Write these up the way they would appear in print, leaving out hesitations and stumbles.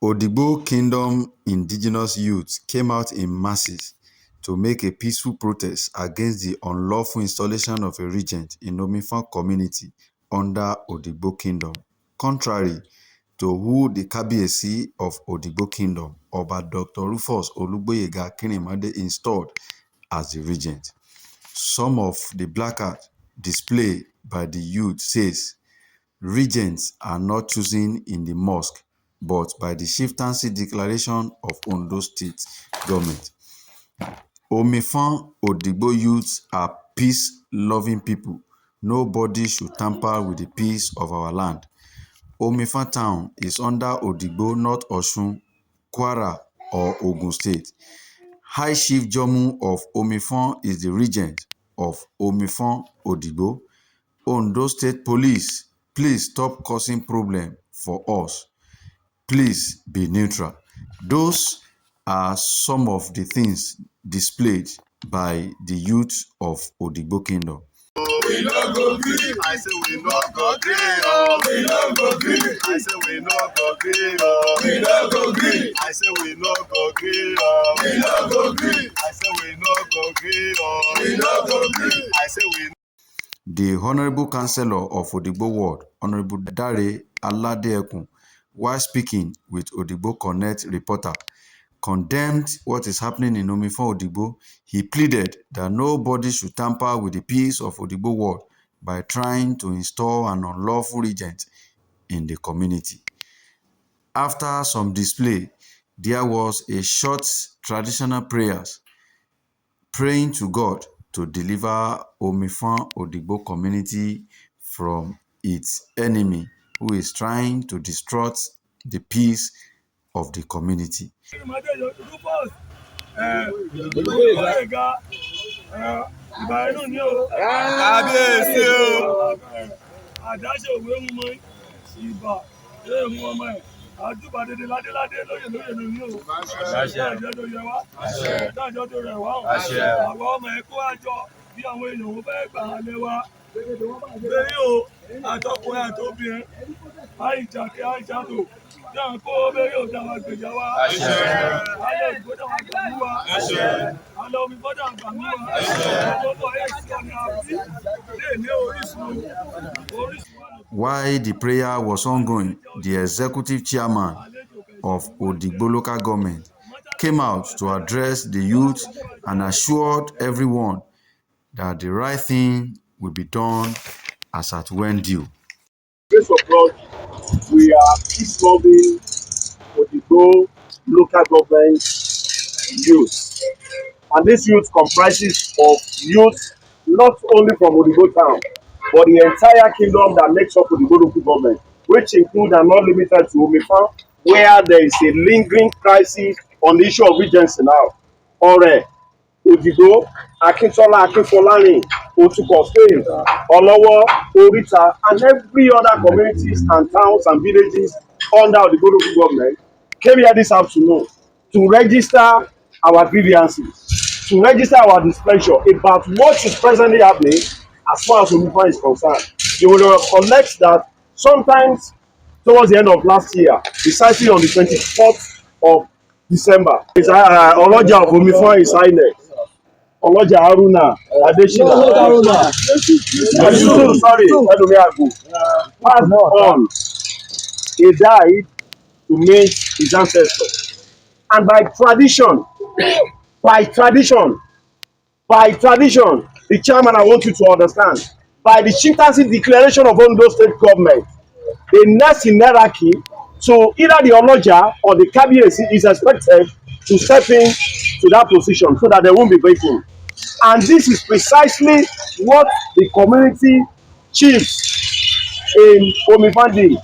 Odigbo Kingdom indigenous youth came out in masses to make a peaceful protest against the unlawful installation of a regent in Omifon community under Odigbo Kingdom, contrary to who the Kábíyèsí of Odigbo Kingdom, Oba Dr. Rufus Olugboyega Akinrinmade, installed as the regent. Some of the placards displayed by the youth says, "Regents are not chosen in the mosque, but by the chieftaincy declaration of Ondo State government. Omifon Odigbo youths are peace-loving people. Nobody should tamper with the peace of our land. Omifon town is under Odigbo, not Osun, Kwara, or Ogun State. High Chief Jomu of Omifon is the regent of Omifon Odigbo. Ondo State Police, please stop causing problem for us. Please be neutral." Those are some of the things displayed by the youth of Odigbo Kingdom. We no go gree. I say we no go gree. Oh, we no go gree. I say we no go gree. Oh, we no go gree. I say we no go gree. Oh, we no go gree. I say we no go gree. Oh, we no go gree. I say we. The Honorable Councillor of Odigbo Ward, Honorable Dare Aladeekun, while speaking with Odigbo Connect reporter, condemned what is happening in Omifon Odigbo. He pleaded that nobody should tamper with the peace of Odigbo Ward by trying to install an unlawful regent in the community. After some display, there was a short traditional prayers, praying to God to deliver Omifon Odigbo community from its enemy who is trying to destroy the peace of the community. While the prayer was ongoing, the executive chairman of Odigbo local government came out to address the youth and assured everyone that the right thing will be done as at when due. Grace of God, we are peace-loving Odigbo local government youth. And this youth comprises of youth not only from Odigbo town, but the entire kingdom that makes up Odigbo local government, which include and not limited to Omifon, where there is a lingering crisis on the issue of regency now. Ore, Odigbo, Akintola, Akinfolani, Otukofin, Olowo, Orita, and every other communities and towns and villages under the local government came here this afternoon to register our grievances, to register our displeasure about what is presently happening as far as Omifon is concerned. You will recollect that sometimes towards the end of last year, precisely on the 24th of December, Oloja of Omifon is INEC. Mr Haruna Adeshina. Sorry, passed on. He died to meet his ancestors. And by tradition, the chairman, I want you to understand, by the chieftaincy declaration of Ondo State government, the next in hierarchy, so either the Oloja or the Kábíyèsí is expected to step in to that position so that they won't be breaking. And this is precisely what the community chiefs in Omifon did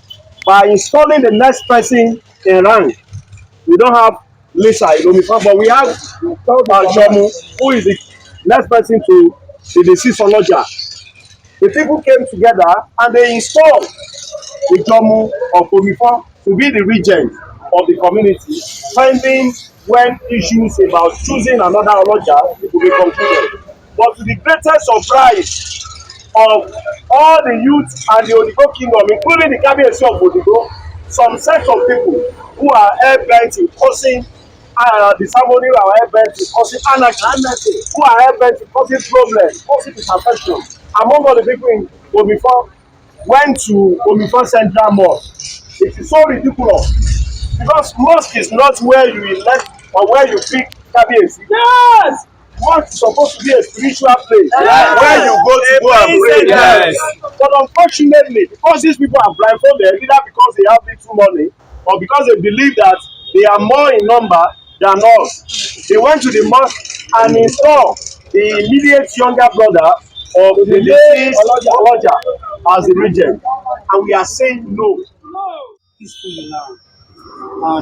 by installing the next person in rank. We don't have Lisa in Omifon, but we have Jomu, who is the next person to the deceased Oloja. The people came together and they installed the Jomu of Omifon to be the regent of the community, pending when issues about choosing another Oloja will be concluded. But to the greatest surprise of all the youth and the Odigbo kingdom, including the Kábíyèsí of Odigbo, some set of people who are hell-bent in causing the ceremony, who are hell-bent in causing anarchy, who are hell-bent in causing problems, causing disaffection among all the people in Omifon went to Omifon Central Mosque. It is so ridiculous because mosque is not where you elect or where you pick Kabiyesi. Yes! Mosque is supposed to be a spiritual place. Yes. Where you go and pray. Yes. But unfortunately, because these people are blindfolded, either because they have little money or because they believe that they are more in number than us, they went to the mosque and installed the immediate younger brother of the deceased Oloja as the regent. And we are saying no. Peacefully now.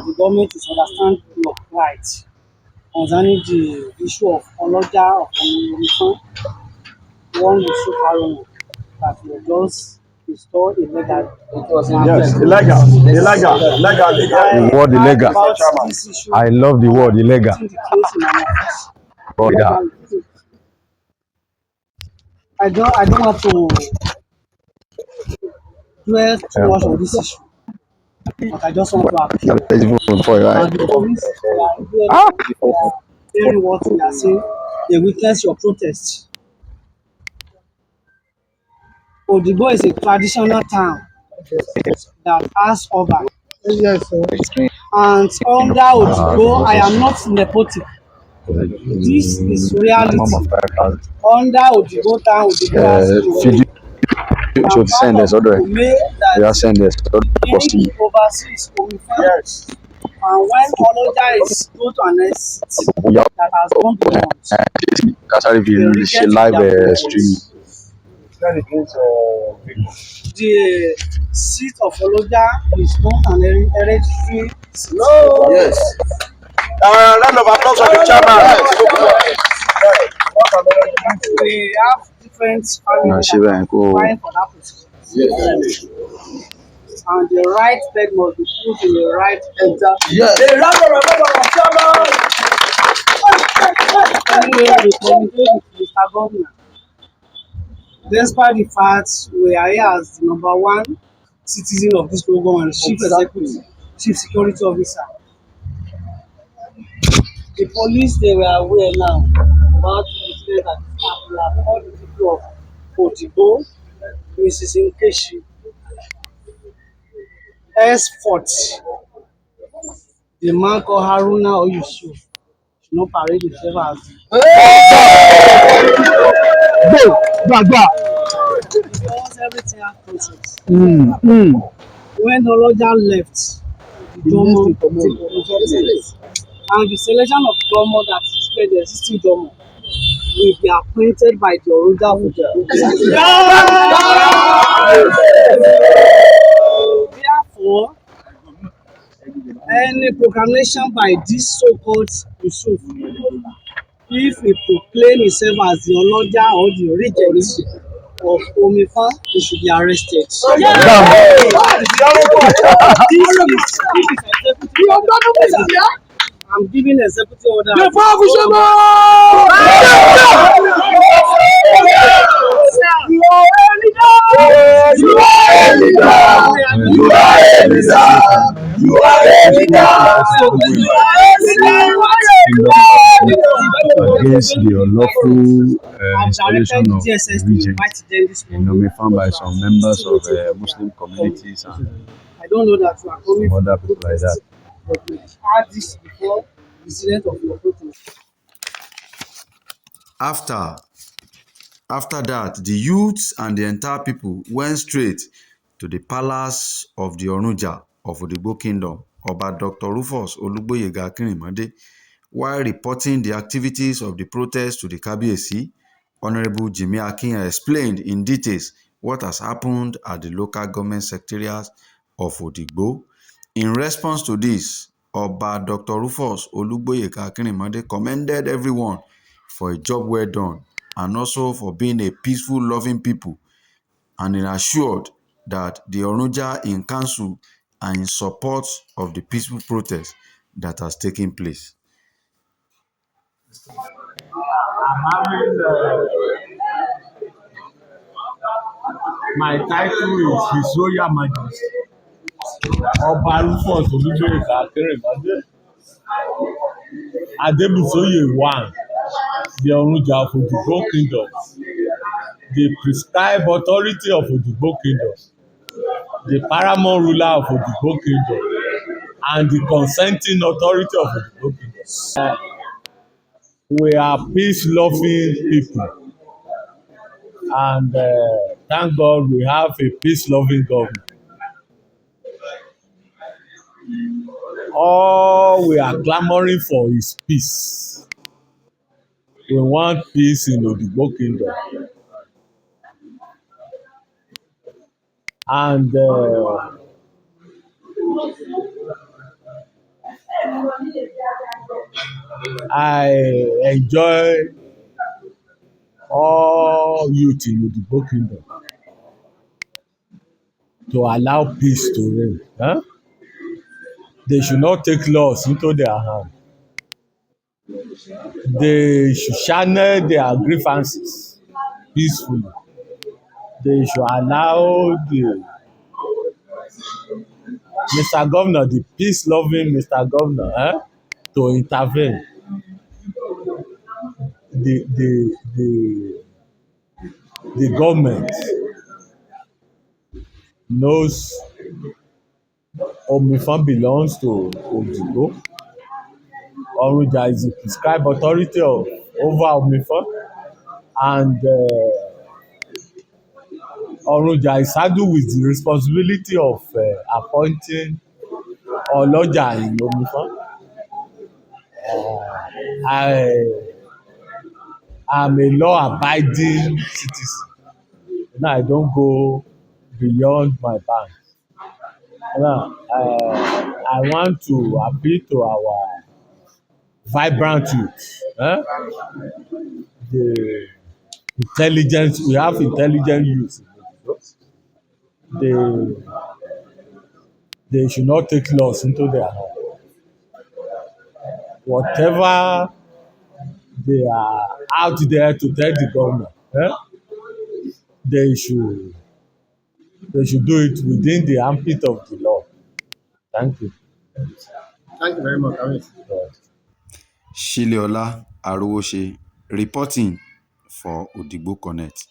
The government is understand your right concerning the issue of Oloja of Omifon, one Mr Haruna that will just restore illegal. Yes, illegal. The word illegal. About this issue, I love the word illegal. putting the case in an office. Oh, yeah. I don't want to dwell too much on this issue, but I just want to appeal. And the police they are hearing what we are saying. They witness your protest. Odigbo is a traditional town that has urban. Yes, sir. And under Odigbo, I am not nepotic. This is reality. Under Odigbo town, Odigbo has Fiji should send us other. They are send us Unique overseas Omifon. Yes. And when Oloja is go to an exit that has gone beyond, Kasari she live stream. the seat of Oloja is not an hereditary seat. No. Yes. Round of applause for the chairman. We have different families vying for that position. Yes. And the right leg must be put in the right enter. Yes. A round of applause for the chairman. Anyway, we communicate with Mr. Governor. Despite the fact we are here as the number one citizen of this program and chief executive, chief security officer, the police they were aware now about the incident that happened. We have called the people of Odigbo, Mrs. Nkechi, S40, the man called Haruna Adeshina should not parade himself as because everything has process. When Oloja left, the Domo and the selection of Domo that is the existing Domo will be appointed by the Oruda. Therefore, any proclamation by this so-called Yusuf, if he proclaim himself as the Oloja or the regent of Omifon, he should be arrested. I'm giving executive order. Against the unlawful installation of religion in Omifon by some members of Muslim communities and I don't know that you are coming some other people like that. but we had this before the incident of your protest. After that, the youths and the entire people went straight to the palace of the Onuja of Odigbo Kingdom, Oba Dr. Rufus Olugboyega Akinrinmade. While reporting the activities of the protest to the Kabiyesi, Honorable Jimmy Akinya explained in details what has happened at the local government secretariat of Odigbo. In response to this, Oba Dr. Rufus Olugboyega Akinrinmade commended everyone for a job well done and also for being a peaceful, loving people, and he assured that the Onuja in council are in support of the peaceful protest that has taken place. Having my title is His Royal Majesty, Ọba Rufus Olúgbénga Akérèmọdé, Adébùsóyè one, the Ọ̀rúnjà of Odigbo Kingdom, the prescribed authority of Odigbo Kingdom, the paramount ruler of Odigbo Kingdom, and the consenting authority of Odigbo Kingdom. We are peace-loving people, and thank God we have a peace-loving government. All we are clamoring for is peace. We want peace in Odigbo Kingdom. And I enjoy all youth in Odigbo Kingdom to allow peace to reign. Huh? They should not take laws into their hand. They should channel their grievances peacefully. They should allow the Mr. Governor, the peace-loving Mr. Governor, to intervene. The government knows Omifon belongs to Odigbo. Ọ̀rúnjà is the prescribed authority over Omifon, and Ọ̀rúnjà is saddled with the responsibility of appointing Oloja in Omifon. I am a law-abiding citizen. Now I don't go beyond my bounds. Now I want to appeal to our vibrant youth. The intelligent, we have intelligent youth. They should not take laws into their hands. Whatever they are out there to tell the government, they should do it within the ambit of the law. Thank you. Thank you very much, Amit. Shileola Arowose reporting for Odigbo Connect.